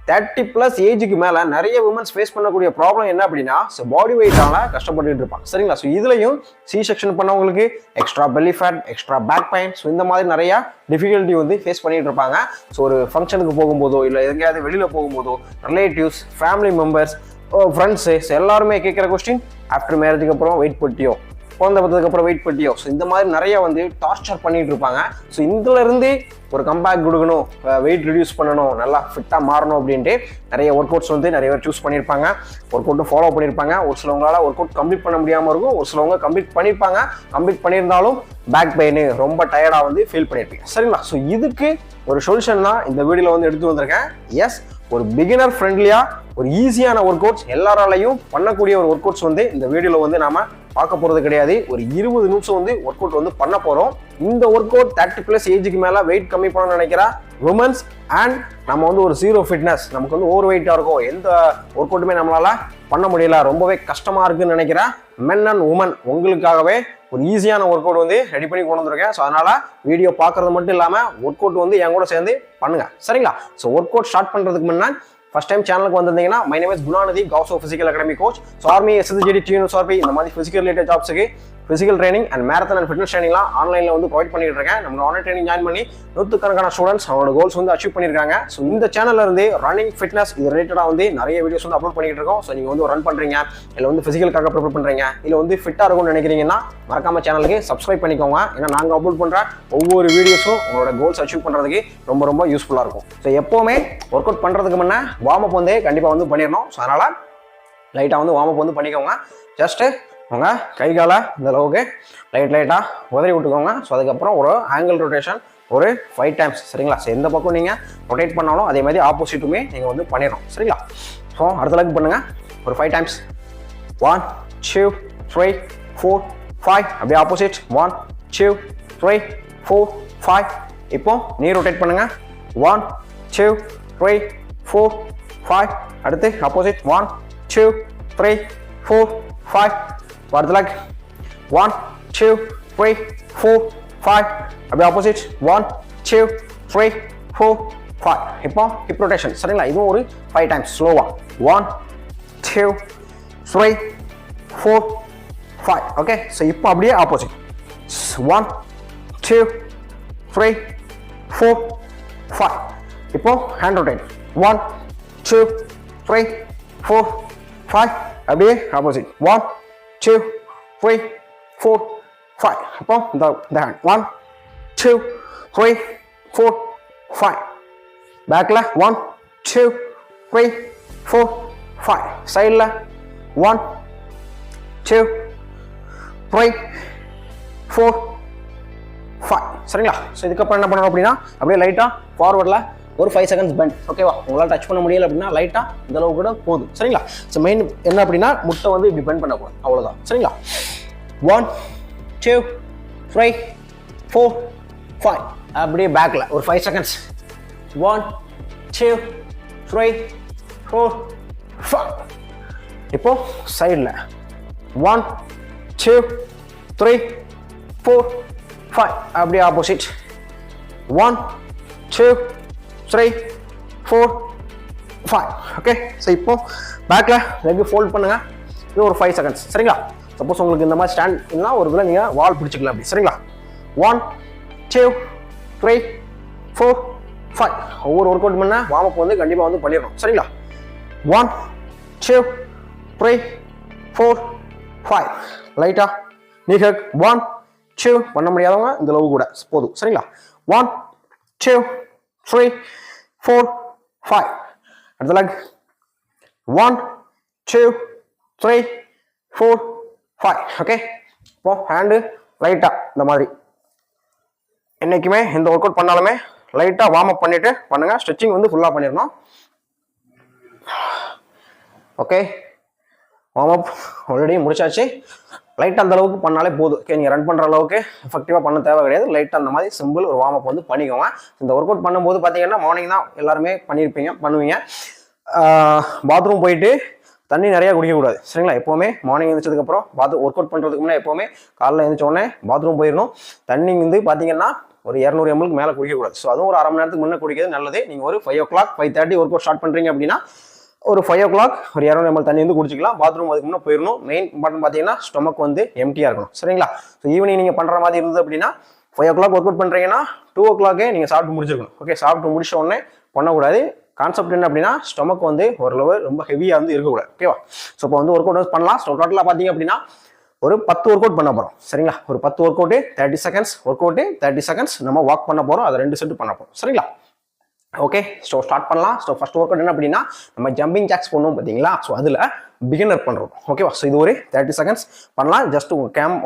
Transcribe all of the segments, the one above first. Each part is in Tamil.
30+ ஏஜுக்கு மேலே நிறைய விமன்ஸ் ஃபேஸ் பண்ணக்கூடிய ப்ராப்ளம் என்ன அப்படின்னா பாடி வெயிட்டால கஷ்டப்பட்டுட்டு இருப்பாங்க சரிங்களா. ஸோ இதுலையும் சி செக்ஷன் பண்ணவங்களுக்கு extra belly fat, extra back pain, so இந்த மாதிரி நிறைய டிஃபிகல்ட்டி வந்து ஃபேஸ் பண்ணிட்டு இருப்பாங்க. ஸோ ஒரு ஃபங்க்ஷனுக்கு போகும்போதோ இல்லை எங்கேயாவது வெளியில் போகும்போதோ ரிலேட்டிவ்ஸ், ஃபேமிலி மெம்பர்ஸ், ஃப்ரெண்ட்ஸு எல்லாருமே கேட்குற கொஸ்டின், ஆஃப்டர் மேரேஜுக்கு அப்புறம் வெயிட் போட்டியோ, குழந்தை பார்த்ததுக்கு அப்புறம் வெயிட் போட்டியோ, ஸோ இந்த மாதிரி நிறைய வந்து டார்ச்சர் பண்ணிட்டு இருப்பாங்க. ஸோ இதுல இருந்து ஒரு கம்பேக் கொடுக்கணும், வெயிட் ரிடியூஸ் பண்ணணும், நல்லா ஃபிட்டாக மாறணும் அப்படின்ட்டு நிறைய ஒர்க் அவுட்ஸ் வந்து நிறைய பேர் சூஸ் பண்ணியிருப்பாங்க, ஒர்க் அவுட்டும் ஃபாலோ பண்ணியிருப்பாங்க. ஒரு சிலவங்களால ஒர்க் அவுட் கம்ப்ளீட் பண்ண முடியாமல் இருக்கும், ஒரு சிலவங்க கம்ப்ளீட் பண்ணியிருப்பாங்க. கம்ப்ளீட் பண்ணியிருந்தாலும் பேக் பெயின், ரொம்ப டயர்டாக வந்து ஃபீல் பண்ணியிருப்பீங்க சரிங்களா. ஸோ இதுக்கு ஒரு சொல்யூஷன் தான் இந்த வீடியோவில் வந்து எடுத்து வந்திருக்கேன். எஸ், ஒரு பிகினர் ஃப்ரெண்ட்லியாக ஒரு ஈஸியான ஒர்க் அவுட்ஸ், எல்லாராலையும் பண்ணக்கூடிய ஒரு ஒர்க் அவுட்ஸ் வந்து இந்த வீடியோவில் வந்து நாம பார்க்க போகிறது கிடையாது. ஒரு 20 நிமிஷம் வந்து ஒர்க் அவுட் வந்து பண்ண போகிறோம். இந்த ஒர்க் அவுட் 30+ ஏஜுக்கு மேலே வெயிட் கம்மி பண்ணணும்னு நினைக்கிற உமன்ஸ் அண்ட் நம்ம வந்து ஒரு ஜீரோ ஃபிட்னஸ், நமக்கு வந்து ஓவர் வெயிட்டாக இருக்கும், எந்த ஒர்க் அவுட்டுமே நம்மளால பண்ண முடியல, ரொம்பவே கஷ்டமாக இருக்குன்னு நினைக்கிற மென் அண்ட் உமன் உங்களுக்காகவே ஒரு ஈஸியான ஒர்க் அவுட் வந்து ரெடி பண்ணி கொண்டு வந்திருக்கேன். ஸோ அதனால வீடியோ பார்க்கறது மட்டும் இல்லாமல் ஒர்க் அவுட் வந்து என் கூட சேர்ந்து பண்ணுங்க சரிங்களா. ஸோ ஒர்க் அவுட் ஸ்டார்ட் பண்ணுறதுக்கு முன்னாடி ஃபர்ஸ்ட் டைம் சேனலுக்கு வந்திருந்தீங்கன்னா, மை நேம் இஸ் குணாநிதி, கௌசோ physical academy coach. So army, SSGD, TNSRP இந்த மாதிரி ஃபிசிக்கல் ரிலேட்டட் ஜாப்ஸுக்கு physical training and marathon and fitness ட்ரைனிங்லாம் ஆன்லைனில் வந்து ப்ரொவைட் பண்ணிட்டு இருக்கேன். நம்ம ஆன்லைன் ட்ரைனிங் ஜாயின் பண்ணி 100கணக்கான ஸ்டூடெண்ட்ஸ் அவங்களோட கோல்ஸ் வந்து அச்சீவ் பண்ணியிருக்காங்க. ஸோ இந்த சேனல்ல இருந்து ரன்னிங், ஃபிட்னஸ் இது ரிலேட்டடாக வந்து நிறைய வீடியோஸ் வந்து அப்லோட் பண்ணிட்டு இருக்கோம். ஸோ நீங்கள் வந்து ரன் பண்ணுறீங்க, இல்லை வந்து ஃபிசிக்கலுக்காக ப்ரிப்பேர் பண்ணுறீங்க, இல்லை வந்து ஃபிட்டாக இருக்கும்னு நினைக்கிறீங்கன்னா மறக்காம சேனலுக்கு சப்ஸ்கிரைப் பண்ணிக்கோங்க. ஏன்னா நாங்கள் அப்லோட் பண்ணுற ஒவ்வொரு வீடியோஸும் உங்களோட கோல்ஸ் அச்சீவ் பண்ணுறதுக்கு ரொம்ப ரொம்ப யூஸ்ஃபுல்லாக இருக்கும். ஸோ எப்போவுமே ஒர்க் அவுட் பண்ணுறதுக்கு முன்னே வார்ம் அப் வந்து கண்டிப்பாக வந்து பண்ணிடணும். ஸோ அதனால் லைட்டாக வந்து வார்ம் அப் வந்து பண்ணிக்கோங்க. ஜஸ்ட்டு உங்கள் கை காலை இந்த அளவுக்கு லைட்டாக உதறி விட்டுக்கோங்க. ஸோ அதுக்கப்புறம் ஒரு ஆங்கிள் ரொட்டேஷன் ஒரு 5 டைம்ஸ் சரிங்களா. ஸோ எந்த பக்கம் நீங்கள் ரொட்டேட் பண்ணாலும் அதே மாதிரி ஆப்போசிட்டுமே நீங்கள் வந்து பண்ணிடணும் சரிங்களா. ஸோ அடுத்த அளவுக்கு பண்ணுங்கள், ஒரு 5 டைம்ஸ். 1 2 3 4 5 அப்படியே ஆப்போசிட். 1 2 3 4 5. இப்போ நீ ரொட்டேட் பண்ணுங்க. 1 2 3 4 5. அடுத்து ஆப்போசிட். 1 2 3 4 5. அடுத்த லெக். 1 2 3 4 5. அப்படியே ஆப்போசிட். 1 2 3 4 5. இப்போ ஹிப் ரொட்டேஷன் சரிங்களா. இதுவும் ஒரு 5 டைம்ஸ் ஸ்லோவா. 1 2 3 4 5. ஓகே. ஸோ இப்போ அப்படியே ஆப்போசிட். 1 2 3 4 5. இப்போ ஹேண்ட் ரொட்டேட். 1 2 3 4 5. அப்படியே ஆப்போசிட். 1 2 3 4 5. இப்போ இந்த ஹேண்ட். 1 2 3 4 5. பேக்கில் 1 2 3 4 5. சைடில் 1 2 3 4 5 சரிங்களா. ஸோ இதுக்கப்புறம் என்ன பண்ணணும் அப்படின்னா, அப்படியே லைட்டாக ஃபார்வர்டில் ஒரு 5 செகண்ட்ஸ் பெண்ட். ஓகேவா. உங்களால் டச் பண்ண முடியல அப்படின்னா லைட்டாக இந்த அளவு கூட போதும் சரிங்களா. ஸோ மெயின் என்ன அப்படின்னா, முட்டை வந்து இப்படி பெண்ட் பண்ணக்கூடாது, அவ்வளோதான் சரிங்களா. 1 2 3 4 5. அப்படியே பேக்கில் ஒரு 5 செகண்ட்ஸ். 1 2 3 4 5. இப்போ சைடில் 1 2 3 4 5. அப்படியே ஆப்போசிட். 1 2 3 4 5. ஓகே. ஸோ இப்போ பேக்கில் லெக் ஃபோல்ட் பண்ணுங்க. இது ஒரு 5 செகண்ட்ஸ் சரிங்களா. சப்போஸ் உங்களுக்கு இந்த மாதிரி ஸ்டாண்ட் இல்லைனா ஒரு வேளை நீங்கள் வால் பிடிச்சிக்கலாம் அப்படி சரிங்களா. 1 2 3 4 5. ஒவ்வொரு ஒர்க் அவுட் பண்ண வார்ம் அப் வந்து கண்டிப்பாக வந்து பண்ணிடணும் சரிங்களா. 1 2 3 4 5. லைட்டாக நீஹக். 1 2 பண்ண முடியாதவங்க இந்த அளவு கூட போதும் சரிங்களா. 1 2 3 4 5. அடுத்த லெக். 1 2 3 4 5. ஓகே. இப்போ ஹேண்டு லைட்டாக இந்த மாதிரி என்னைக்குமே இந்த ஒர்க் அவுட் பண்ணாலுமே லைட்டாக வார்ம் அப் பண்ணிட்டு பண்ணுங்க. ஸ்ட்ரெச்சிங் வந்து ஃபுல்லாக பண்ணிடணும். ஓகே. வார்ம் அப் ஆல்ரெடி முடிச்சாச்சு. லைட்டாக அந்த அளவுக்கு பண்ணாலே போதும். ஓகே. நீங்கள் ரன் பண்ணுற அளவுக்கு எஃபெக்டிவாக பண்ண தேவை கிடையாது. லைட்டாக அந்த மாதிரி சிம்பிள் ஒரு வார்ம் அப் வந்து பண்ணிக்கோங்க. இந்த ஒர்க் அவுட் பண்ணும்போது பார்த்தீங்கன்னா மார்னிங் தான் எல்லாருமே பண்ணுவீங்க. பாத்ரூம் போயிட்டு தண்ணி நிறையா குடிக்கக்கூடாது சரிங்களா. எப்போவுமே மார்னிங் எழுந்திரிச்சதுக்கப்புறம் ஒர்க் அவுட் பண்ணுறதுக்கு முன்னே எப்போவுமே காலைல எழுந்திரிச்ச உடனே பாத்ரூம் போயிடணும். தண்ணி வந்து பார்த்தீங்கன்னா ஒரு 200 ml மேலே குடிக்கக்கூடாது. ஸோ அதுவும் ஒரு அரை மணி நேரத்துக்கு முன்னே குடிக்கிறது நல்லது. நீங்கள் ஒரு 5 o'clock 5:30 ஒர்க் அவுட் ஸ்டார்ட் பண்ணுறீங்க அப்படின்னா ஒரு 5 o'clock ஒரு 200 ml தண்ணி வந்து குடிச்சிக்கலாம். பாத்ரூம் அதுக்கு முன்னே போயிடணும். மெயின் இம்பார்ட்டன் பார்த்தீங்கன்னா ஸ்டொமக் வந்து எம்டியாக இருக்கணும். சரிங்களா? ஸோ ஈவினிங் நீங்கள் பண்ணுற மாதிரி இருந்தது அப்படின்னா 5 o'clock ஒர்க் அவுட் பண்ணுறீங்கன்னா 2 o'clock நீங்கள் சாப்பிட்டு முடிச்சிருக்கணும். ஓகே, சாப்பிட்டு முடிச்ச உடனே பண்ணக்கூடாது. கான்செப்ட் என்ன அப்படின்னா ஸ்டொமக் வந்து ஓரளவு ரொம்ப ஹெவியாக வந்து இருக்கக்கூடாது. ஓகேவா? ஸோ இப்போ வந்து ஒர்க் அவுட் பண்ணலாம். ஸோ டோட்டலாக பார்த்தீங்க அப்படின்னா ஒரு 10 ஒர்க் அவுட் பண்ண போகிறோம். சரிங்களா? ஒரு 10 work out 30 seconds work out 30 seconds நம்ம வாக் பண்ண போகிறோம். அதை 2 செட் பண்ண போகிறோம். சரிங்களா? ஓகே, ஸோ ஸ்டார்ட் பண்ணலாம். ஸோ ஃபர்ஸ்ட் ஒர்க் அவுட் என்ன அப்படின்னா நம்ம ஜம்பிங் ஜாக்ஸ் பண்ணுவோம் பார்த்தீங்களா? ஸோ அதில் பிகினர் பண்ணுறோம். ஓகேவா? ஸோ இது ஒரு 30 seconds பண்ணலாம். ஜஸ்ட்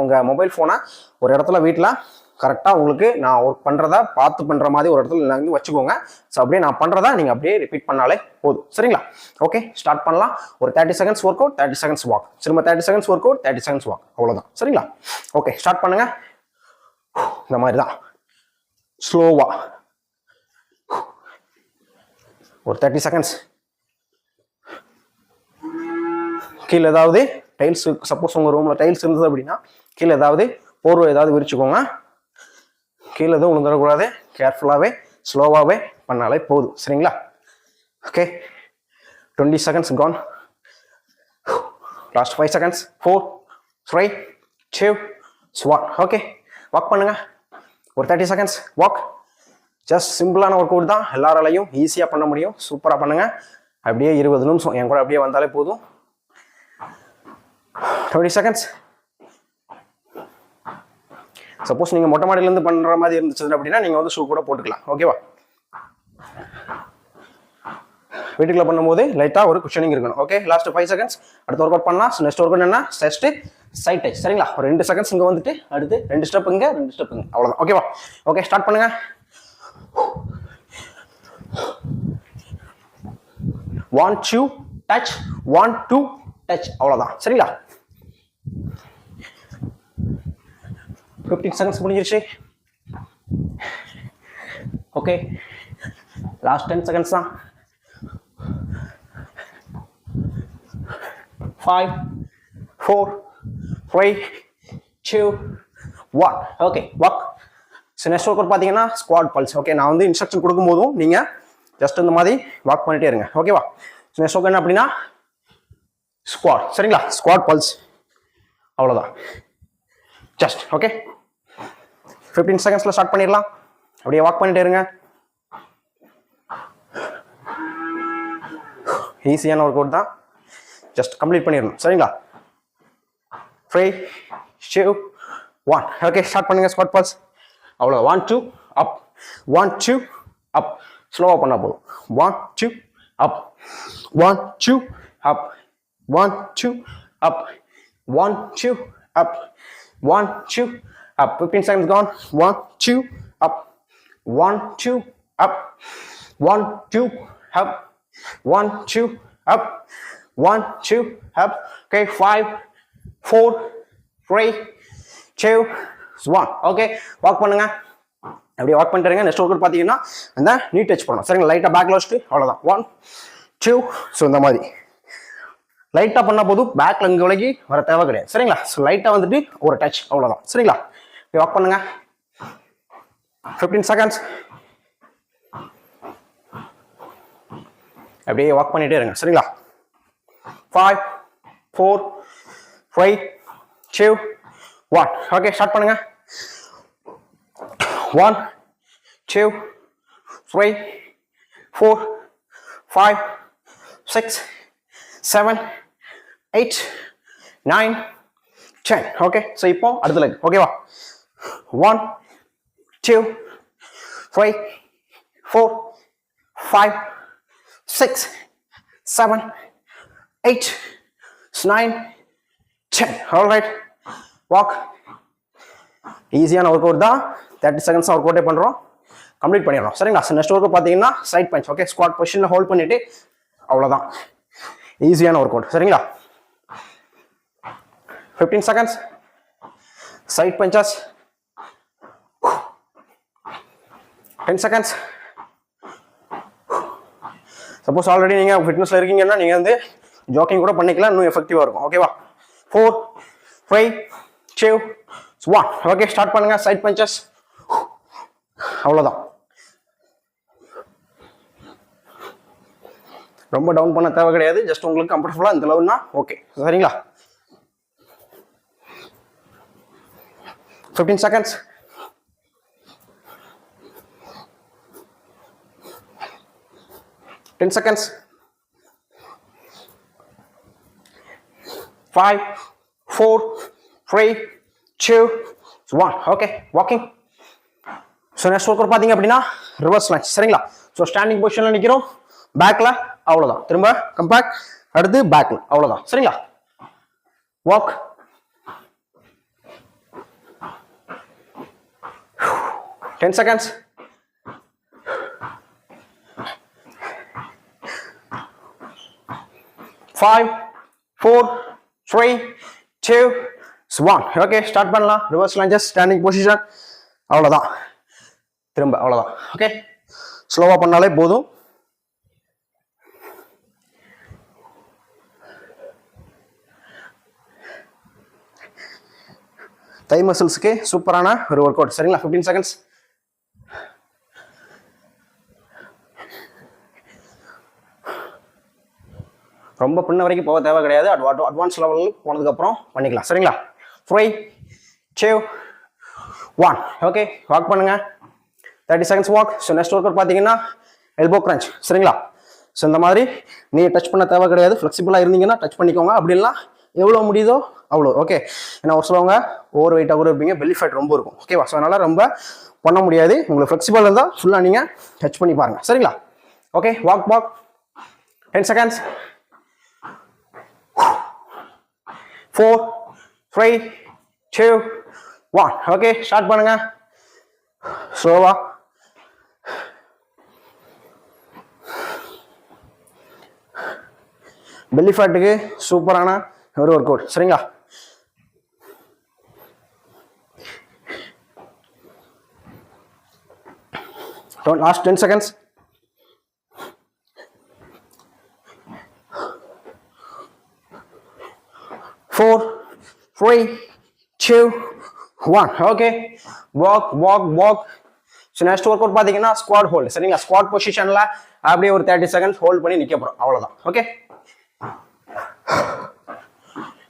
உங்கள் மொபைல் ஃபோனை ஒரு இடத்துல வீட்டில் கரெக்டாக உங்களுக்கு நான் ஒர்க் பண்ணுறதா பார்த்து பண்ணுற மாதிரி ஒரு இடத்துல வந்து வச்சுக்கோங்க. ஸோ அப்படியே நான் பண்ணுறதா நீங்கள் அப்படியே ரிப்பீட் பண்ணாலே போதும். சரிங்களா? ஓகே, ஸ்டார்ட் பண்ணலாம். ஒரு 30 seconds work out 30 seconds walk. திரும்ப 30 seconds work out 30 seconds walk. அவ்வளோதான். சரிங்களா? ஓகே, ஸ்டார்ட் பண்ணுங்க. இந்த மாதிரி தான் ஸ்லோவா ஒரு 30 seconds. கீழே ஏதாவது டைல்ஸ், சப்போஸ் உங்கள் ரூமில் டைல்ஸ் இருந்தது அப்படின்னா கீழே ஏதாவது போர்வை ஏதாவது விரிச்சுக்கோங்க. கீழே எதுவும் விழுந்துடக்கூடாது. கேர்ஃபுல்லாகவே ஸ்லோவாகவே பண்ணாலே போதும். சரிங்களா? Okay, 20 seconds gone. Last 5 seconds. 4 3 2 1. Okay, walk பண்ணுங்க. ஒரு 30 seconds வாக். ஜஸ்ட் சிம்பிளான ஒர்க் அவுட் தான். எல்லாராலையும் ஈஸியாக பண்ண முடியும். சூப்பராக பண்ணுங்க. அப்படியே 20 நிமிஷம் என் கூட அப்படியே வந்தாலே போதும். 20 seconds. சப்போஸ் நீங்கள் மொட்டை மாடியிலேருந்து பண்ணுற மாதிரி இருந்துச்சு அப்படின்னா நீங்கள் வந்து ஷூ கூட போட்டுக்கலாம். ஓகேவா? வீட்டுக்குள்ள பண்ணும்போது லைட்டாக ஒரு குஷனிங் இருக்கணும். Okay, last 5 seconds. அடுத்த ஒர்க் அவுட் பண்ணலாம். நெக்ஸ்ட் ஒர்க் அவுட் என்ன? Chest side touch. சரிங்களா? ஒரு 2 seconds இங்கே வந்துட்டு அடுத்து 2 ஸ்டெப் இங்கே 2 ஸ்டெப் இங்கே. அவ்வளோதான். ஓகேவா? ஓகே, ஸ்டார்ட் பண்ணுங்க. 1 2 டச் 1 2 டச். அவ்வளோதான். சரிங்களா? 15 seconds முடிஞ்சிருச்சு. ஓகே, லாஸ்ட் 10 seconds தான். 5 4 3 2 1. Okay, walk. So next work out பார்த்தீங்கன்னா ஸ்குவாட் பல்ஸ். ஓகே, நான் வந்து இன்ஸ்ட்ரக்ஷன் கொடுக்கும்போதும் நீங்கள் ஜஸ்ட் இந்த மாதிரி வாக் பண்ணிட்டே இருங்க. ஓகேவா? ஸோ நெக்ஸ்ட் ஒர்க் என்ன அப்படின்னா ஸ்குவாட். சரிங்களா? Squad pulse. அவ்வளோதான். ஜஸ்ட் ஓகே, 15 secondsல ஸ்டார்ட் பண்ணிடலாம். அப்படியே வாக் பண்ணிட்டே இருங்க. ஈஸியான ஒர்க் அவுட் தான். ஜஸ்ட் கம்ப்ளீட் பண்ணிடணும். சரிங்களா? 3 2 1. ஓகே, ஸ்டார்ட் பண்ணுங்க. Squad pulse. அவ்வளோ. 1 2 அப் 1 2 அப். ஸ்லோவாக பண்ணால் போதும். 1 2 up 1 2 up 1 2 up 1 2 up 1 2 up. 15 seconds gone. 1 2 up 1 2 up 1 2 up 1 2 up 1 2 up. Okay, 5 4 3 2 1. Okay, walk பண்ணுங்க. அப்படியே வாக் பண்ணிட்டு இருங்க. நெக்ஸ்ட் ஒர்க் அவுட் பார்த்தீங்கன்னா அந்த நீ டச் பண்ணணும். சரிங்களா? லைட்டாக பேக்கில் வச்சுட்டு அவ்வளோதான். 1 2. ஸோ இந்த மாதிரி லைட்டாக பண்ணால் போதும். பேக்கில் இங்கே விலகி வர தேவை கிடையாது. சரிங்களா? ஸோ லைட்டாக வந்துட்டு ஒரு டச். அவ்வளோதான். சரிங்களா? வாக் பண்ணுங்க. 15 seconds. அப்படியே வாக் பண்ணிட்டே இருங்க. சரிங்களா? 5 4 3 2 1. ஓகே, ஸ்டார்ட் பண்ணுங்க. 1 2 3 4 5 6 7 8 9 10. ஓகே, ஸோ இப்போ அடுத்த லெக். ஓகேவா? 1 2 3 4 5 6 7 8 9 10. Alright, walk. ஈஸியான ஒர்க் அவுட் தான். 30 seconds ஒர்க் அவுட்டே பண்ணுறோம். கம்ப்ளீட் பண்ணிடுறோம். சரிங்களா? நெக்ஸ்ட் ஒர்க் பார்த்தீங்கன்னா சைட் பஞ்ச். ஓகே, ஸ்குவாட் பொசிஷனில் ஹோல்ட் பண்ணிட்டு அவ்வளோதான். ஈஸியான ஒர்க் அவுட். சரிங்களா? 15 seconds. Side punches. 10 seconds. Suppose already நீங்கள் ஃபிட்னஸில் இருக்கீங்கன்னா நீங்கள் வந்து ஜாக்கிங் கூட பண்ணிக்கலாம். இன்னும் எஃபெக்டிவாக இருக்கும். ஓகேவா? 4 3 2 1. ஓகே, ஸ்டார்ட் பண்ணுங்க. Side punches. அவ்வளோதான். ரொம்ப டவுன் பண்ண தேவை கிடையாது. ஜஸ்ட் உங்களுக்கு கம்ஃபர்டபுளாக இந்த லெவல்னா ஓகே. சரிங்களா? 15 seconds. 10 seconds. 5, 4, 3, 2, 1. Okay, walking. So next work பார்த்தீங்க அப்படின்னா ரிவர்ஸ் லஞ்ச். சரிங்களா? ஸோ ஸ்டாண்டிங் பொசிஷனில் நிற்கிறோம், பேக்கில் அவ்வளோதான். திரும்ப கம்பேக்ட், அடுத்து பேக்கில் அவ்வளோதான். சரிங்களா? வாக். 10 seconds. 5, 4, 3, 2, 1. ஓகே, ஸ்டார்ட் பண்ணலாம். ரிவர்ஸ் லஞ்சஸ், ஸ்டாண்டிங் பொசிஷன், அவ்வளோதான். திரும்ப அவ்வளோதான். ஓகே, ஸ்லோவாக பண்ணாலே போதும். தை மசில்ஸ்க்கு சூப்பரான ஒரு ஒர்க் அவுட். சரிங்களா? 15 seconds. ரொம்ப பின்ன வரைக்கும் போக தேவை கிடையாது. அட்வான்ஸ் லெவல் போனதுக்கப்புறம் பண்ணிக்கலாம். சரிங்களா? 3, 2, 1. ஓகே, வாக் பண்ணுங்க. 30 seconds walk. So next work out பார்த்தீங்கன்னா எல்போ கிரன்ச். சரிங்களா? ஸோ இந்த மாதிரி நீங்கள் டச் பண்ண தேவை கிடையாது. ஃப்ளெக்சிபிளாக இருந்தீங்கன்னா டச் பண்ணிக்கோங்க. அப்படி இல்லைனா எவ்வளோ முடியுதோ அவ்வளோ. ஓகே, ஏன்னா ஒரு சிலவங்க ஓவர் வெயிட்டாக கூட இருப்பீங்க, பெல்லி ஃபேட் ரொம்ப இருக்கும். ஓகேவா? ஸோ அதனால் ரொம்ப பண்ண முடியாது. உங்களுக்கு ஃப்ளெக்சிபிள் இருந்தால் ஃபுல்லாக நீங்கள் டச் பண்ணி பாருங்கள். சரிங்களா? Okay, walk walk. 10 seconds. 4, 3, 2, 1. Okay, start பண்ணுங்க. ஸ்லோவா. பெல்லி ஃபேட்டுக்கு சூப்பரான ஒரு ஒர்க் அவுட். சரிங்களா? Last 10 seconds. 4, 3, 2, 1. Okay, walk walk walk. So next work out பார்த்தீங்கன்னா ஸ்குவாட் ஹோல்டு. சரிங்களா? ஸ்குவாட் பொசிஷனில் அப்படியே ஒரு 30 seconds ஹோல்ட் பண்ணி நிற்க போகிறோம். அவ்வளோதான். ஓகே,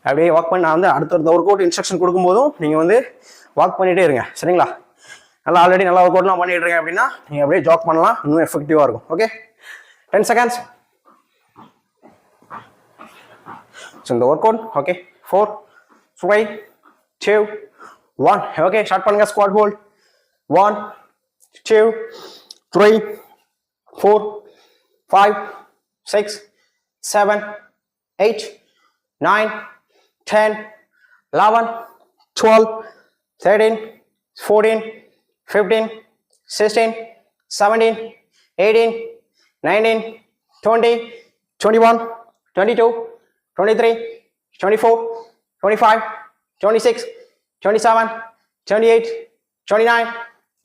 அப்படியே வாக் பண்ணி நான் வந்து அடுத்த ஒர்க் அவுட் இன்ஸ்ட்ரக்ஷன் கொடுக்கும்போதும் நீங்கள் வந்து வாக் பண்ணிகிட்டே இருங்க. சரிங்களா? நல்லா ஆல்ரெடி நல்லா ஒர்க் அவுட்லாம் பண்ணிட்டு இருக்கேன் அப்படின்னா நீங்கள் அப்படியே ஜாக் பண்ணலாம், இன்னும் எஃபெக்டிவாக இருக்கும். Okay, 10 seconds. ஸோ இந்த workout okay. 4, 3, 2, 1. Okay, start பண்ணுங்க. Squat hold. 1, 2, 3, 4, 5, 6, 7, 8, 9, 10, 11, 12, 13, 14, 15, 16, 17, 18, 19, 20, 21, 22, 23, 24, 25, 26, 27, 28, 29,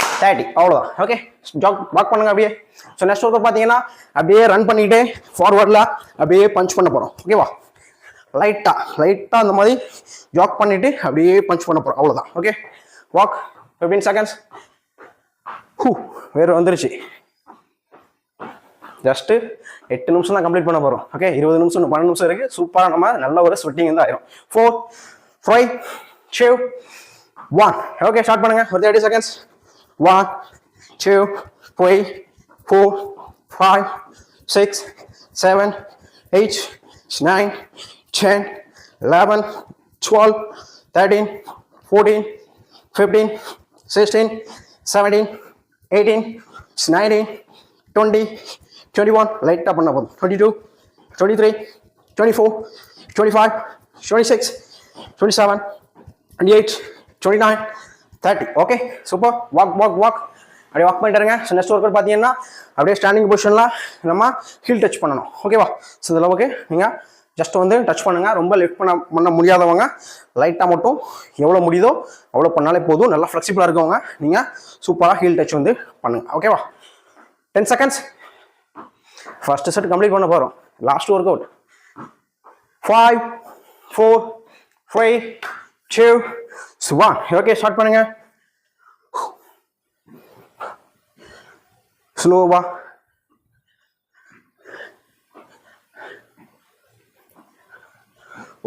30. அவ்வளோதான். ஓகே, ஜாக் வாக் பண்ணுங்க அப்படியே. ஸோ நெக்ஸ்ட் ஒர்க் பார்த்தீங்கன்னா அப்படியே ரன் பண்ணிக்கிட்டே ஃபார்வர்டில் அப்படியே பஞ்ச் பண்ண போகிறோம். ஓகேவா? லைட்டாக அந்த மாதிரி ஜாக் பண்ணிவிட்டு அப்படியே பஞ்ச் பண்ண போகிறோம். அவ்வளோதான். Okay, walk. 15 seconds. வேறு வந்துருச்சு. ஜஸ்ட்டு 8 நிமிஷம் தான் கம்ப்ளீட் பண்ண போகிறோம். ஓகே, 20 நிமிஷம் 12 நிமிஷம் இருக்குது. சூப்பராக நம்ம நல்ல ஒரு ஸ்வெட்டிங் வந்து ஆயிரும். 4, 3, 2, 1. ஓகே, ஸ்டார்ட் பண்ணுங்க. ஒரு 30 seconds. 1, 2, 3, 4, 5, 6, 7, 8, 9, 10, 11, 12, 13, 14, 15, 16, 17, 18, 19, 20, 21. லைட்டாக பண்ண போதும். 22, 23, 24, 25, 26, 27, 28, 29, 30. Okay, super. Walk walk walk. அப்படியே வாக் பண்ணிட்டு இருங்க. ஸோ நெக்ஸ்ட் ஒர்க் அவுட் பார்த்தீங்கன்னா அப்படியே ஸ்டாண்டிங் பொசிஷனில் நம்ம ஹீல் டச் பண்ணணும். ஓகேவா? ஸோ இந்த அளவுக்கு நீங்கள் ஜஸ்ட் வந்து டச் பண்ணுங்கள். ரொம்ப லிஃப்ட் பண்ண முடியாதவங்க லைட்டாக மட்டும் எவ்வளோ முடியுதோ அவ்வளோ பண்ணாலே போதும். நல்லா ஃப்ளெக்சிபிளாக இருக்கவங்க நீங்கள் சூப்பராக ஹீல் டச் வந்து பண்ணுங்கள். ஓகேவா? 10 seconds. ஃபர்ஸ்ட் செட் கம்ப்ளீட் பண்ண போகிறோம். Last work out. 5, 4, 3, 2, 1. Okay, start பண்ணுங்க. ஸ்லோவா.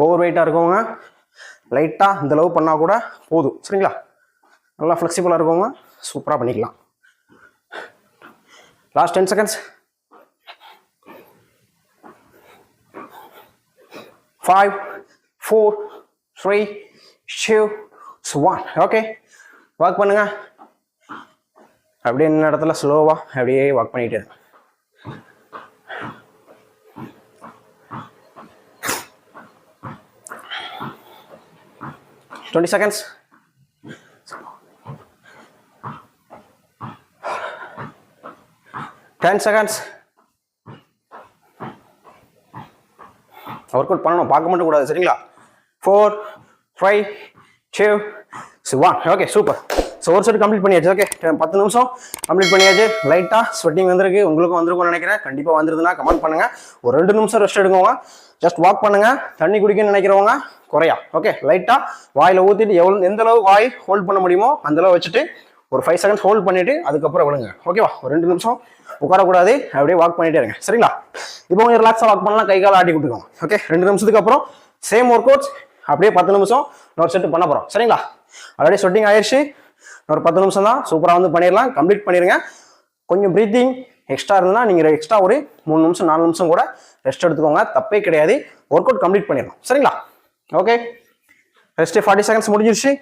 ஓவர் வெயிட்டாக இருக்கவங்க லைட்டாக இந்த அளவு பண்ணால் கூட போதும். சரிங்களா? நல்லா ஃப்ளெக்சிபிளாக இருக்கவங்க சூப்பராக பண்ணிக்கலாம். Last 10 seconds. 5 4 3 2 1. ஓகே, வாக் பண்ணுங்க. அப்படியே இந்த இடத்துல ஸ்லோவா அப்படியே வாக் பண்ணிட்டு இருங்க. Twenty seconds. 10 seconds. Work out பண்ணணும், பார்க்க மட்டும் கூடாது. சரிங்களா? 4 3 2 1. Okay, super. ஸோ ஒரு செட் கம்ப்ளீட் பண்ணியாச்சு. ஓகே, 10 நிமிஷம் கம்ப்ளீட் பண்ணியாச்சு. லைட்டாக ஸ்வெட்டிங் வந்திருக்கு, உங்களுக்கும் வந்திருக்கும்னு நினைக்கிறேன். கண்டிப்பாக வந்துருதுன்னா கமெண்ட் பண்ணுங்க. ஒரு 2 நிமிஷம் ரெஸ்ட் எடுக்கோங்க. ஜஸ்ட் வாக் பண்ணுங்க. தண்ணி குடிக்கணும்னு நினைக்கிறவங்க குறையா. ஓகே, லைட்டாக வாயில் ஊற்றிட்டு எந்த அளவு வாய் ஹோல்ட் பண்ண முடியுமோ அந்த அளவு வச்சுட்டு ஒரு 5 seconds ஹோல்ட் பண்ணிட்டு அதுக்கப்புறம் விழுங்க. ஓகேவா? ஒரு 2 நிமிஷம் உட்காரக்கூடாது, அப்படியே வாக் பண்ணிட்டே இருங்க. சரிங்களா? இப்போ கொஞ்சம் ரிலாக்ஸாக வாக் பண்ணலாம், கை காலை ஆட்டி விட்டுக்கோங்க. ஓகே, 2 நிமிஷத்துக்கு அப்புறம் சேம் ஒர்க் அவுட்ஸ் அப்படியே 10 நிமிஷம் இன்னொரு செட்டு பண்ண போகிறோம். சரிங்களா? ஆல்ரெடி ஸ்வெட்டிங் ஆயிடுச்சு. ஒரு 10 நிமிஷம் தான், சூப்பராக வந்து பண்ணிடலாம். கம்ப்ளீட் பண்ணிடுங்க. கொஞ்சம் ப்ரீத்திங் எக்ஸ்ட்ரா இருந்தால் நீங்கள் எக்ஸ்ட்ரா ஒரு 3 நிமிஷம் 4 நிமிஷம் கூட ரெஸ்ட் எடுத்துக்கோங்க, தப்பே கிடையாது. ஒர்க் அவுட் கம்ப்ளீட் பண்ணிடலாம். சரிங்களா? ஓகே, ரெஸ்ட் 40 seconds முடிஞ்சிருச்சு.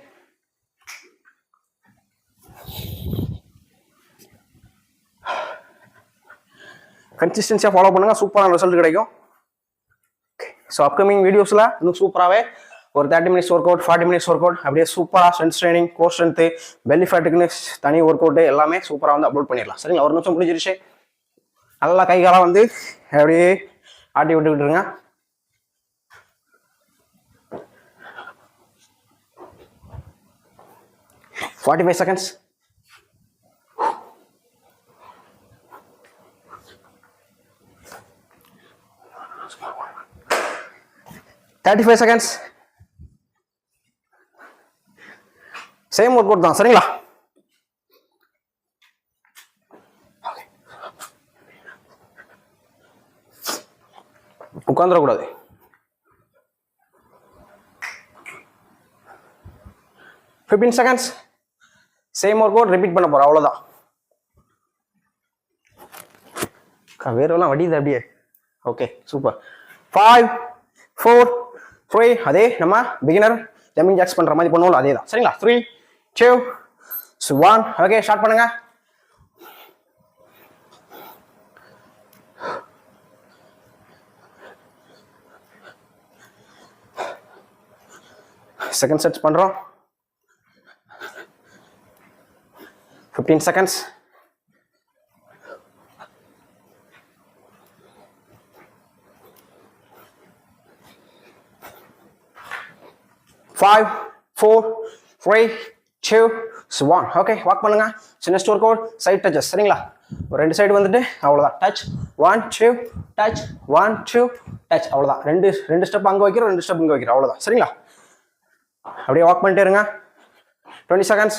கன்சிஸ்டன்சியாக ஃபாலோ பண்ணுங்க, சூப்பரான ரிசல்ட் கிடைக்கும். ஸோ அப்கமிங் வீடியோஸில் இன்னும் சூப்பராகவே ஒரு 30 minutes workout, 40 minutes workout, அப்படியே சூப்பராக strength training, core strength, belly ஃபேட்டுக்குன்னு தனி ஒர்க் அவுட்டு எல்லாமே சூப்பராக வந்து அப்லோட் பண்ணிடலாம். சரிங்களா? ஒரு நிமிஷம் முடிஞ்சிருச்சு. நல்லா கை காலம் வந்து அப்படியே ஆட்டி விட்டுக்கிட்டுருங்க. $45 seconds. $35 seconds. Same work out தான். சரிங்களா? உட்காந்துடக்கூடாது. $15 seconds. Same work out repeat பண்ண போறோம், அவ்வளவுதான். வேறெல்லாம் வடியுது அப்படியே. Okay, super. 5 4 3. அதே நம்ம பிகினர் ஜம்பிங் ஜாக்ஸ் பண்ற மாதிரி பண்ணுவோம், அதே தான். சரிங்களா? 3 2 1. ஓகே, ஸ்டார்ட் பண்ணுங்க. செகண்ட் செட் பண்றோம். 15 seconds. 5 4 3 2 1. ஓகே, வாக் பண்ணுங்க. சின்ன ஒர்க் அவுட், சைட் டச்சஸ். சரிங்களா? ஒரு 2 சைடு வந்துட்டு அவ்வளோதான். டச் 1 2 டச் 1 2 டச், அவ்வளோதான். ரெண்டு ஸ்டெப் அங்கே வைக்கிறோம், 2 ஸ்டெப் இங்கே வைக்கிறோம், அவ்வளோதான். சரிங்களா? அப்படியே வாக் பண்ணிட்டே இருங்க. 20 seconds.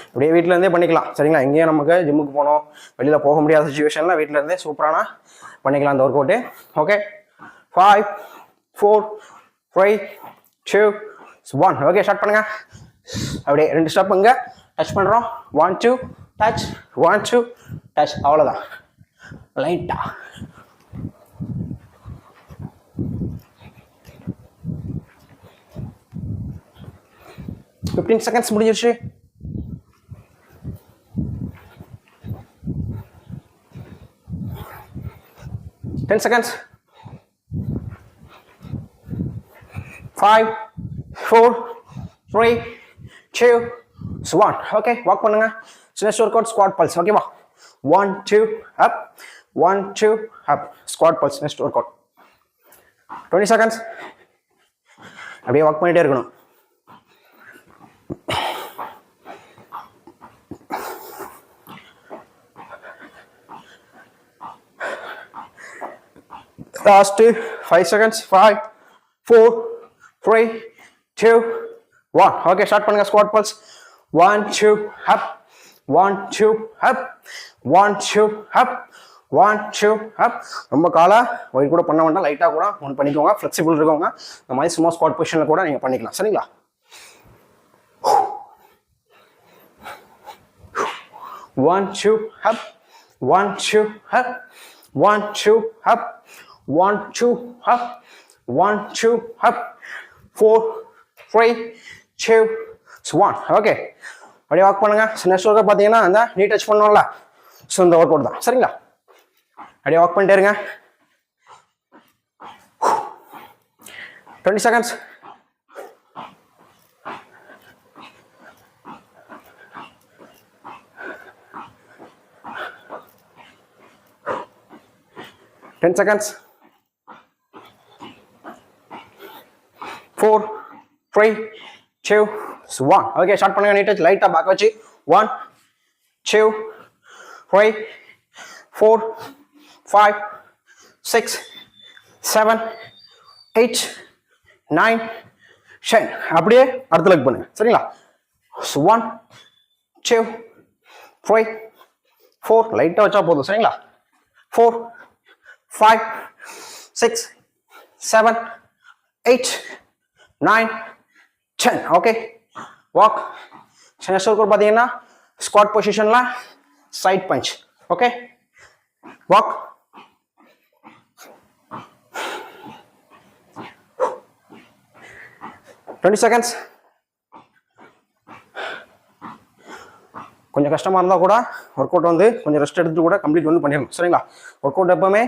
அப்படியே வீட்டில் இருந்தே பண்ணிக்கலாம். சரிங்களா? எங்கேயும் நமக்கு ஜிம்முக்கு போகணும், வெளியில் போக முடியாத சுச்சுவேஷனில் வீட்டில் இருந்தே சூப்பரான பண்ணிக்கலாம் அந்த work out. Okay, 5 4 3 2 1. Okay, start பண்ணுங்க. அப்படியே 2 ஸ்டெப் இங்கே டச் பண்ணுறோம். 1 2 டச் 1 2 டச், அவ்வளோதான். லைட்டா $15 seconds முடிஞ்சிருச்சு. $10 seconds. 5 4 3 2 1. ஓகே, வாக் பண்ணுங்க. சின்ன ஒர்க் அவுட், ஸ்குவாட் பல்ஸ். ஓகேவா? 1 2 up 1 2 up, squat pulse. Next work out. 20 seconds. அப்படியே வாக் பண்ணிட்டே இருக்கணும். Last 5 seconds. 5 4 3 2 1. ஓகே, ஸ்டார்ட் பண்ணுங்க. Squad pulse. 1 2 up 1 2 up 1 2 up 1 2 up. ரொம்ப காலா வெயிட் கூட பண்ண வேண்டாம், லைட்டா கூட ஒன் பண்ணிக்கோங்க. ஃப்ளெக்சிபிள் இருக்கவங்க இந்த மாதிரி சும்மா ஸ்குவாட் பொசிஷன்ல கூட நீங்க பண்ணிக்கலாம். சரிங்களா? 1 2 up 1 2 up 1 2 up 1 2 up 1 2 up 4 3 2 1. Okay, அப்படியே வாக் பண்ணுங்க. நெக்ஸ்ட் ஒர்க் பார்த்தீங்கன்னா அந்த நீ டச் பண்ணோம்ல, ஸோ இந்த ஒர்க் அவுட் தான். சரிங்களா? அப்படியே வாக் பண்ணிட்டே இருங்க. 20 seconds. Ten seconds. 4 3 2 1. Okay, start பண்ணுங்க. நீ டச் லைட்டா பேக் வச்சு 1 2 3 4 5 6 7 8 9 10. அப்படியே அடுத்த லெக் பண்ணுங்க. சரிங்களா? 1 2 3 4 லைட்டா வச்சா போதும். சரிங்களா? 4 5 6 7 8 9 10. Okay, walk. நெக்ஸ்ட் ஒர்க் பார்த்தீங்கன்னா ஸ்குவாட் பொசிஷன்ல side punch. Okay, walk. Twenty seconds. கொஞ்சம் கஷ்டமா இருந்தா கூட ஒர்க் அவுட் வந்து கொஞ்சம் ரெஸ்ட் எடுத்து கூட கம்ப்ளீட் வந்து பண்ணிடணும். சரிங்களா? ஒர்க் அவுட் எப்பவுமே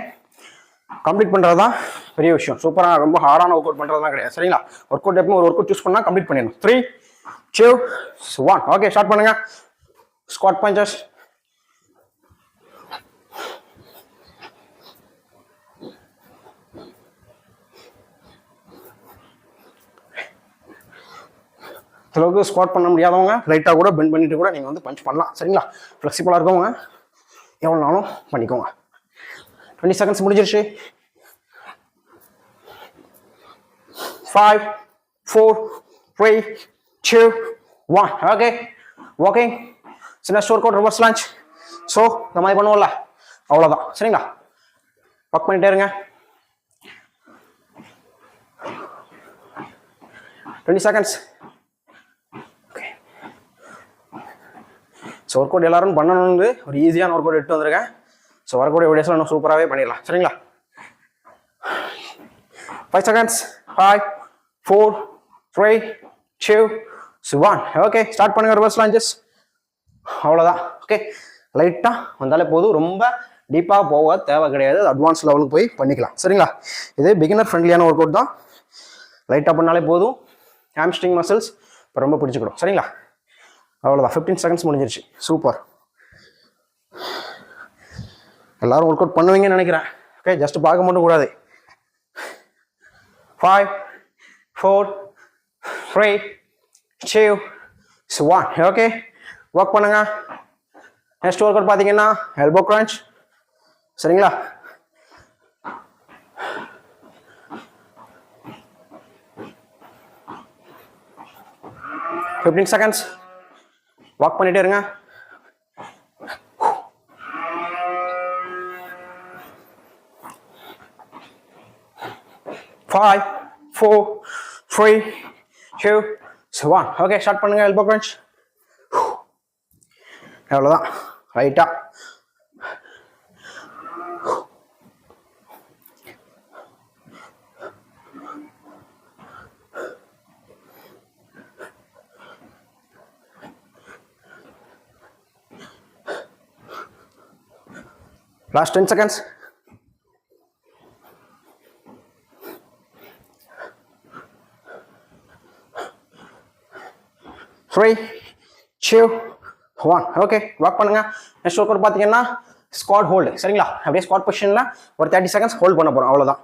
கம்ப்ளீட் பண்றது தான் பெரிய விஷயம். சூப்பராக ரொம்ப ஹார்டான ஒர்க் அவுட் பண்றதுலாம் கிடையாது. சரிங்களா? ஒர்க் அவுட் எப்பவும் ஒரு ஒர்க் அவுட் சூஸ் பண்ணா கம்ப்ளீட் பண்ணிடணும். 3 2 1. ஓகே, ஸ்டார்ட் பண்ணுங்க. Squad punches. அளவுக்கு ஸ்குவாட் பண்ண முடியாதவங்க லைட்டாக கூட பெண்ட் பண்ணிட்டு கூட நீங்கள் வந்து பஞ்ச் பண்ணலாம். சரிங்களா? ஃப்ளெக்சிபிளாக இருக்கவங்க எவ்வளோ நாளும் பண்ணிக்கோங்க. 20 seconds முடிஞ்சிருச்சு. 5 4 3 2 1. Okay, walking. Next work out reverse lunch. So இந்த மாதிரி பண்ணுவோம்ல, அவ்வளோதான். சரிங்களா? ஒர்க் பண்ணிட்டே இருங்க. 20 seconds. ஸோ ஒர்க் அவுட் எல்லாரும் பண்ணணும்னு ஒரு ஈஸியான ஒர்க் அவுட் எடுத்து வந்திருக்கேன். ஸோ வரக்கூடிய வீடியோஸில் இன்னும் சூப்பராகவே பண்ணிடலாம். சரிங்களா? 5 seconds. 5 4 3 2 1. ஓகே, ஸ்டார்ட் பண்ணுங்க ரிவர்ஸ் லஞ்சஸ். அவ்வளோதான். ஓகே, லைட்டாக வந்தாலே போதும், ரொம்ப டீப்பாக போக தேவை கிடையாது. அட்வான்ஸ் லெவலுக்கு போய் பண்ணிக்கலாம். சரிங்களா? இது பிகினர் ஃப்ரெண்ட்லியான ஒர்க் அவுட் தான். லைட்டாக பண்ணாலே போதும். ஹாம்ஸ்ட்ரிங் மசில்ஸ் இப்போ ரொம்ப பிடிச்சிக்கணும். சரிங்களா? அவ்வளோதான். 15 seconds முடிஞ்சிருச்சு. சூப்பர். எல்லாரும் ஒர்க் அவுட் பண்ணுவீங்கன்னு நினைக்கிறேன். ஓகே, ஜஸ்ட் பார்க்க மட்டும் கூடாது. 5 4 3 2 1. ஓகே, ஒர்க் பண்ணுங்க. நெக்ஸ்ட் ஒர்க் அவுட் பார்த்தீங்கன்னா எல்போ கிரன்ச். சரிங்களா? $15 seconds. வாக் பண்ணிட்டே இருங்க. 5 4 3 2 1. ஓகே, ஸ்டார்ட் பண்ணுங்க. Elbow crunch. அவ்வளோதான். ரைட்டா last 10 seconds. 3 2 1. ஓகே, வாக் பண்ணுங்க. நெக்ஸ்ட் ஒர்க் அவுட் பார்த்தீங்கன்னா ஸ்குவாட் ஹோல்டு. சரிங்களா? அப்படியே ஸ்குவாட் பொசிஷனில் ஒரு 30 seconds ஹோல்ட் பண்ண போகிறோம். அவ்வளோதான்.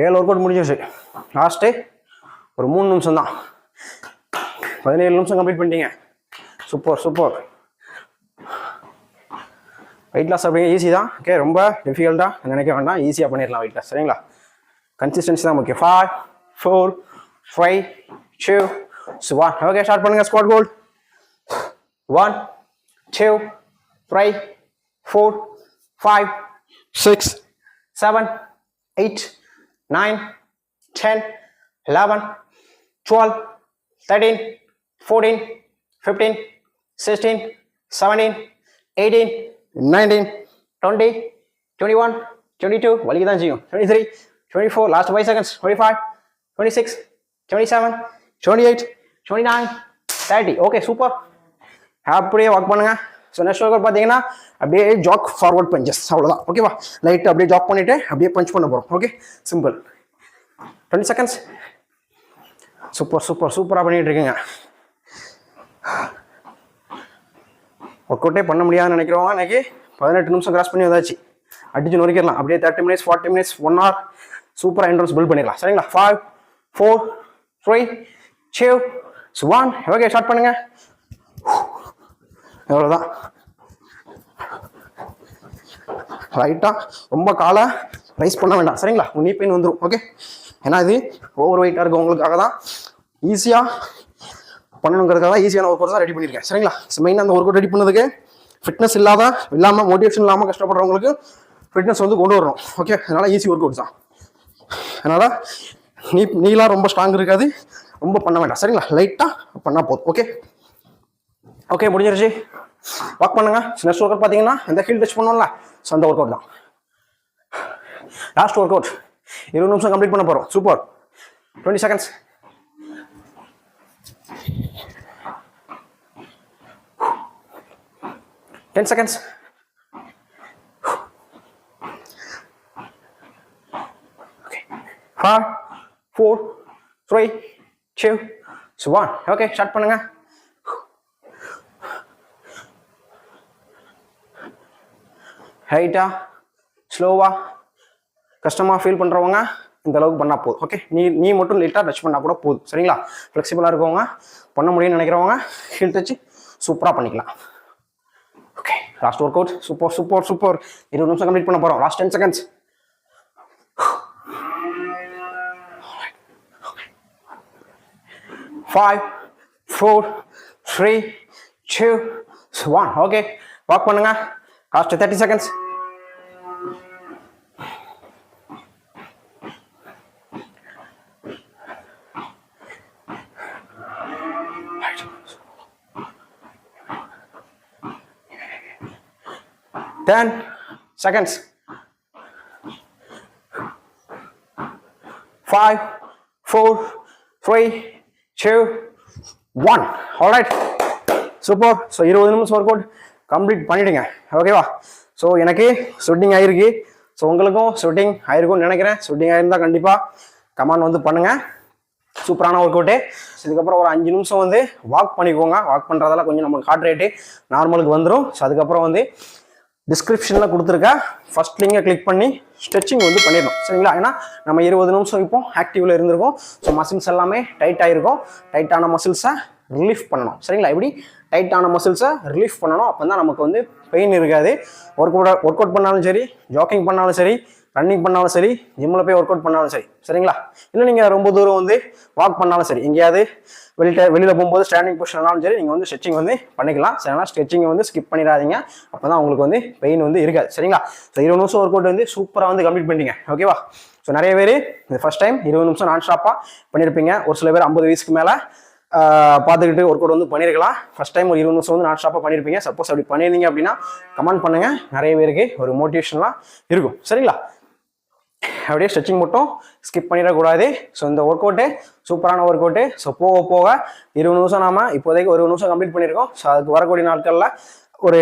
7 ஒர்க் அவுட் முடிஞ்சிச்சு. லாஸ்ட்டு ஒரு 3 நிமிஷம் தான். 17 நிமிஷம் கம்ப்ளீட் பண்ணிட்டீங்க. Super super. வெயிட் லாஸ் அப்படிங்க ஈஸி தான். ஓகே, ரொம்ப டிஃபிகல்ட்டாக நினைக்க வேண்டாம், ஈஸியாக பண்ணிடலாம் வெயிட் லாஸ். சரிங்களா? கன்சிஸ்டன்சி தான் முக்கியம். 5 4 3 2 1. ஓகே, ஸ்டார்ட் பண்ணுங்க. Squat hold. 1 2 3 4 5 6 7 8 9 10 11 12 13 14 15 16 17 18 19 20 21 22 வலிக்கு தான் செய்யும் 23 24 last 5 seconds 25 26 27 28 29 30 ஓகே சூப்பர் அப்படியே வாக் பண்ணுங்க ஸோ நெக்ஸ்ட் ஒர்க் பார்த்தீங்கன்னா அப்படியே ஜாக் ஃபார்வர்ட் பஞ்சஸ் அவ்வளோதான் ஓகேவா லைட் அப்படியே ஜாக் பண்ணிட்டு அப்படியே பஞ்ச் பண்ண போகிறோம் okay simple 20 seconds super super சூப்பராக பண்ணிட்டு இருக்கீங்க ஒர்க் அவுட்டே பண்ண முடியாதுன்னு நினைக்கிறவங்க இன்னைக்கு 18 நிமிஷம் கிராஸ் பண்ணி வந்தாச்சு அடிச்சு நொறுக்கிடலாம் அப்படியே 30 minutes 40 minutes 1 hour சூப்பராக என்ட்ரன்ஸ் பில்ட் பண்ணிடலாம் சரிங்களா 5 4 3 2 1 ஓகே ஸ்டார்ட் பண்ணுங்க எவ்வளோதான் ரைட்டாக ரொம்ப காலை ரைஸ் பண்ண வேண்டாம் சரிங்களா நீ பெயின் வந்துடும் ஓகே ஏன்னா இது ஓவர் வெயிட்டாக இருக்கும் உங்களுக்காக தான் ஈஸியாக பண்ணணுங்கிறதுக்காக தான் ஈஸியான ஒர்க் அவுட் தான் ரெடி பண்ணியிருக்கேன் சரிங்களா மெயினாக அந்த ஒர்க் அவுட் ரெடி பண்ணதுக்கு ஃபிட்னஸ் இல்லாமல் மோட்டிவேஷன் இல்லாமல் கஷ்டப்படுறவங்களுக்கு ஃபிட்னஸ் வந்து கொண்டு வரணும் ஓகே அதனால் ஈஸி ஒர்க் அவுட் தான் அதனால் நீலாம் ரொம்ப ஸ்ட்ராங் இருக்காது ரொம்ப பண்ண வேண்டாம் சரிங்களா லைட்டாக பண்ணால் போதும் ஓகே ஓகே முடிஞ்சிருச்சு வாக் பண்ணுங்க நெக்ஸ்ட் ஒர்க் அவுட் பார்த்தீங்கன்னா இந்த ஹீல் டச் பண்ணோம்ல ஸோ அந்த ஒர்க் அவுட் தான் லாஸ்ட் ஒர்க் அவுட் 20 நிமிஷம் கம்ப்ளீட் பண்ண போகிறோம் super 20 seconds 10 seconds 5 4 3 2 1 okay start பண்ணுங்க ஹைட்டா ஸ்லோவா கஷ்டமாக ஃபீல் பண்ணுறவங்க இந்த அளவுக்கு பண்ணால் போதும் ஓகே நீ மட்டும் லைட்டாக டச் பண்ணால் கூட போதும் சரிங்களா ஃப்ளெக்சிபிளாக இருக்கவங்க பண்ண முடியும்னு நினைக்கிறவங்க ஹீல் டச் சூப்பராக பண்ணிக்கலாம் okay last work out super super super 20 நிமிஷம் கம்ப்ளீட் பண்ண போகிறோம் லாஸ்ட் 10 seconds 5 4 3 2 1 ஓகே வாக் பண்ணுங்க last 30 seconds 10 seconds 5 4 3 2 1 alright super so 20 நிமிஷம் ஒர்க் அவுட் கம்ப்ளீட் பண்ணிடுங்க ஓகேவா ஸோ எனக்கு ஸ்வெட்டிங் ஆகிருக்கு ஸோ உங்களுக்கும் ஸ்வெட்டிங் ஆயிருக்கும்னு நினைக்கிறேன் ஸ்வெட்டிங் ஆயிருந்தால் கண்டிப்பாக கமெண்ட் வந்து பண்ணுங்கள் சூப்பரான ஒர்க் அவுட்டு இதுக்கப்புறம் ஒரு 5 நிமிஷம் வந்து வாக் பண்ணிக்கோங்க வாக் பண்ணுறதால கொஞ்சம் நம்மளுக்கு ஹார்ட் ரேட்டு நார்மலுக்கு வந்துடும் ஸோ அதுக்கப்புறம் வந்து டிஸ்கிரிப்ஷனில் கொடுத்துருக்க ஃபர்ஸ்ட் லிங்கை கிளிக் பண்ணி ஸ்ட்ரெச்சிங் வந்து பண்ணிடணும் சரிங்களா ஏன்னா நம்ம 20 நிமிஷம் இப்போ ஆக்டிவில் இருந்திருக்கோம் ஸோ மசில்ஸ் எல்லாமே டைட் ஆகிருக்கும் டைட்டான மசில்ஸை ரிலீஃப் பண்ணணும் சரிங்களா இப்படி டைட்டான மசில்ஸை ரிலீஃப் பண்ணணும் அப்போ தான் நமக்கு வந்து பெயின் இருக்காது ஒர்க் அவுட் பண்ணாலும் சரி ஜாக்கிங் பண்ணாலும் சரி ரன்னிங் பண்ணாலும் சரி ஜிம்மில் போய் ஒர்க் அவுட் பண்ணாலும் சரி சரிங்களா இல்லை நீங்கள் ரொம்ப தூரம் வந்து வாக் பண்ணாலும் சரி எங்கேயாவது வெளியில் போகும்போது ஸ்டாண்டிங் பொசிஷனாலும் சரி நீங்கள் வந்து ஸ்ட்ரெச்சிங் வந்து பண்ணிக்கலாம் சரிங்களா ஸ்ட்ரெச்சிங்கை வந்து ஸ்கிப் பண்ணிடாதீங்க அப்போ தான் உங்களுக்கு வந்து பெயின் வந்து இருக்காது சரிங்களா ஸோ 20 நிமிஷம் ஒர்க் அவுட் வந்து சூப்பராக வந்து கம்ப்ளீட் பண்ணிட்டீங்க ஓகேவா ஸோ நிறைய பேர் இந்த ஃபர்ஸ்ட் டைம் 20 நிமிஷம் நான் ஸ்டாப்பாக பண்ணியிருப்பீங்க ஒரு சில பேர் 50 வயசுக்கு மேலே பார்த்துக்கிட்டு ஒர்க் அவுட் வந்து பண்ணியிருக்கலாம் ஃபர்ஸ்ட் டைம் ஒரு 20 நிமிஷம் வந்து நான் ஸ்டாப்பாக பண்ணியிருப்பீங்க சப்போஸ் அப்படி பண்ணியிருந்தீங்க அப்படின்னா கமெண்ட் பண்ணுங்கள் நிறைய பேருக்கு ஒரு மோட்டிவேஷன்லாம் இருக்கும் சரிங்களா அப்படியே ஸ்ட்ரெச்சிங் மட்டும் ஸ்கிப் பண்ணிடக்கூடாது ஸோ இந்த ஒர்க் அவுட்டு சூப்பரான ஒர்க் அவுட்டு ஸோ போக போக 20 நிமிஷம் நாம இப்போதைக்கு ஒரு நிமிஷம் கம்ப்ளீட் பண்ணியிருக்கோம் ஸோ அதுக்கு வரக்கூடிய நாட்களில் ஒரு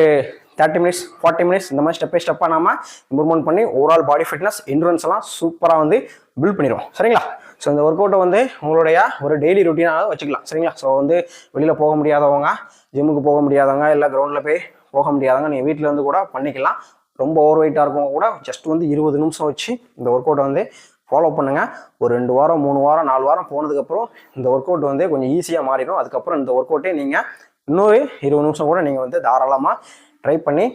30 minutes 40 minutes இந்த மாதிரி ஸ்டெப் பை ஸ்டெப்பாக நாம இம்ப்ரூவ்மெண்ட் பண்ணி ஓவரால் பாடி ஃபிட்னஸ் என்ட்ரன்ஸ் எல்லாம் சூப்பராக வந்து பில்ட் பண்ணிடுவோம் சரிங்களா ஸோ இந்த ஒர்க் அவுட்டை வந்து உங்களுடைய ஒரு டெய்லி ரொட்டீனாக வச்சுக்கலாம் சரிங்களா ஸோ வந்து வெளியில் போக முடியாதவங்க ஜிம்முக்கு போக முடியாதவங்க இல்லை கிரவுண்டில் போய் போக முடியாதவங்க நீங்கள் வீட்டில் வந்து கூட பண்ணிக்கலாம் ரொம்ப ஓவர் வெயிட்டாக இருக்கவங்க கூட ஜஸ்ட் வந்து 20 நிமிஷம் வச்சு இந்த ஒர்க் அவுட்டை வந்து ஃபாலோ பண்ணுங்கள் ஒரு 2 வாரம் 3 வாரம் 4 வாரம் போனதுக்கப்புறம் இந்த ஒர்க் அவுட் வந்து கொஞ்சம் ஈஸியாக மாறிடும் அதுக்கப்புறம் இந்த ஒர்க் அவுட்டே நீங்கள் இன்னொரு 20 நிமிஷம் கூட நீங்கள் வந்து தாராளமாக ட்ரை பண்ணி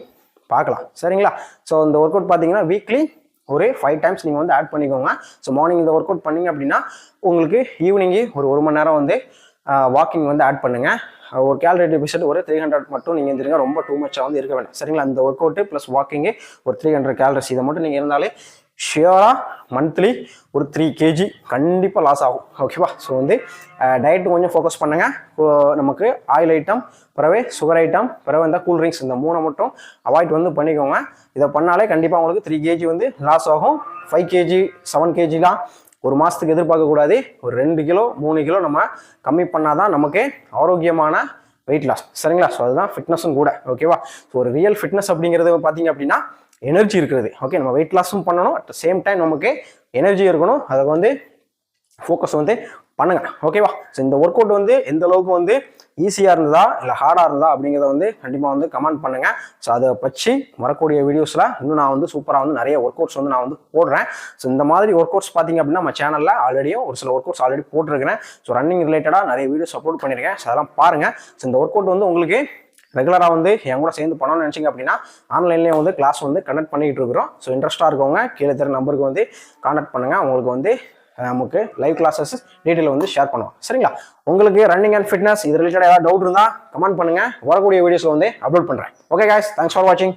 பார்க்கலாம் சரிங்களா ஸோ இந்த ஒர்க் அவுட் பார்த்தீங்கன்னா வீக்லி ஒரு 5 டைம்ஸ் நீங்கள் வந்து ஆட் பண்ணிக்கோங்க ஸோ மார்னிங் இந்த ஒர்க் அவுட் பண்ணிங்க அப்படின்னா உங்களுக்கு ஈவினிங்கு ஒரு 1 மணி நேரம் வந்து வாக்கிங் வந்து ஆட் பண்ணுங்கள் ஒரு கேலரி டெபிசிட் ஒரு 300 மட்டும் நீங்கள் இருந்துருங்க. ரொம்ப டூ மச்சாக வந்து இருக்க வேண்டாம் சரிங்களா. அந்த ஒர்க் அவுட்டு ப்ளஸ் வாக்கிங்கு ஒரு 300 கேலரிஸ் இதை மட்டும் நீங்கள் இருந்தாலே ஷியோராக மந்த்லி ஒரு 3 kg கண்டிப்பாக லாஸ் ஆகும். ஓகேவா. ஸோ வந்து டயட்டு கொஞ்சம் ஃபோக்கஸ் பண்ணுங்கள். நமக்கு ஆயில் ஐட்டம், பிறவே சுகர் ஐட்டம், பிறவே இந்த கூல்ட்ரிங்க்ஸ் இந்த 3 மட்டும் அவாய்ட் வந்து பண்ணிக்கோங்க. இதை பண்ணாலே கண்டிப்பாக உங்களுக்கு 3 kg வந்து லாஸ் ஆகும். 5 kg 7 kgலாம் ஒரு மாதத்துக்கு எதிர்பார்க்கக்கூடாது. ஒரு 2 கிலோ 3 கிலோ நம்ம கம்மி பண்ணாதான் நமக்கு ஆரோக்கியமான வெயிட் லாஸ் சரிங்களா. ஸோ அதுதான் ஃபிட்னஸும் கூட. ஓகேவா. ஸோ ஒரு ரியல் ஃபிட்னஸ் அப்படிங்கிறது பார்த்தீங்க அப்படின்னா எனர்ஜி இருக்கிறது. ஓகே, நம்ம வெயிட் லாஸும் பண்ணணும், அட் த சேம் டைம் நமக்கு எனர்ஜி இருக்கணும். அதை வந்து ஃபோக்கஸ் வந்து பண்ணுங்க. ஓகேவா. ஸோ இந்த ஒர்க் அவுட் வந்து எந்த அளவுக்கு வந்து ஈஸியாக இருந்ததா இல்லை ஹார்டாக இருந்தா அப்படிங்கிறத வந்து கண்டிப்பாக வந்து கமெண்ட் பண்ணுங்க. ஸோ அதை பற்றி வரக்கூடிய வீடியோஸில் இன்னும் நான் வந்து சூப்பராக வந்து நிறைய ஒர்க் அவுட்ஸ் வந்து நான் வந்து போடுறேன். ஸோ இந்த மாதிரி ஒர்க் அவுட்ஸ் பார்த்தீங்க அப்படின்னா நம்ம சேனலில் ஆல்ரெடியும் ஒரு சில ஒர்க் அவுட்ஸ் ஆல்ரெடி போட்டிருக்கிறேன். ஸோ ரன்னிங் ரிலேட்டடாக நிறைய வீடியோஸ் அப்லோட் பண்ணியிருக்கேன். ஸோ அதெல்லாம் பாருங்க. ஸோ இந்த ஒர்க் அவுட் வந்து உங்களுக்கு ரெகுலராக வந்து என் கூட சேர்ந்து பண்ணணும்னு நினச்சிங்க அப்படின்னா ஆன்லைன்லேயே வந்து கிளாஸ் வந்து கண்டக்ட் பண்ணிக்கிட்டு இருக்கிறோம். ஸோ இன்ட்ரெஸ்ட்டாக இருக்கவங்க கீழே தெரிய நம்பருக்கு வந்து கான்டாக்ட் பண்ணுங்கள். உங்களுக்கு வந்து நமக்கு லைவ் கிளாஸஸ் டீட்டெயில் வந்து ஷேர் பண்ணுவோம் சரிங்களா. உங்களுக்கு ரன்னிங் அண்ட் ஃபிட்னஸ் இது ரிலேட்டடாக ஏதாவது டவுட் இருந்தால் கமெண்ட் பண்ணுங்கள். வரக்கூடிய வீடியோஸில் வந்து அப்லோட் பண்ணுறேன். ஓகே கைஸ், தேங்க்ஸ் ஃபார் வாட்சிங்.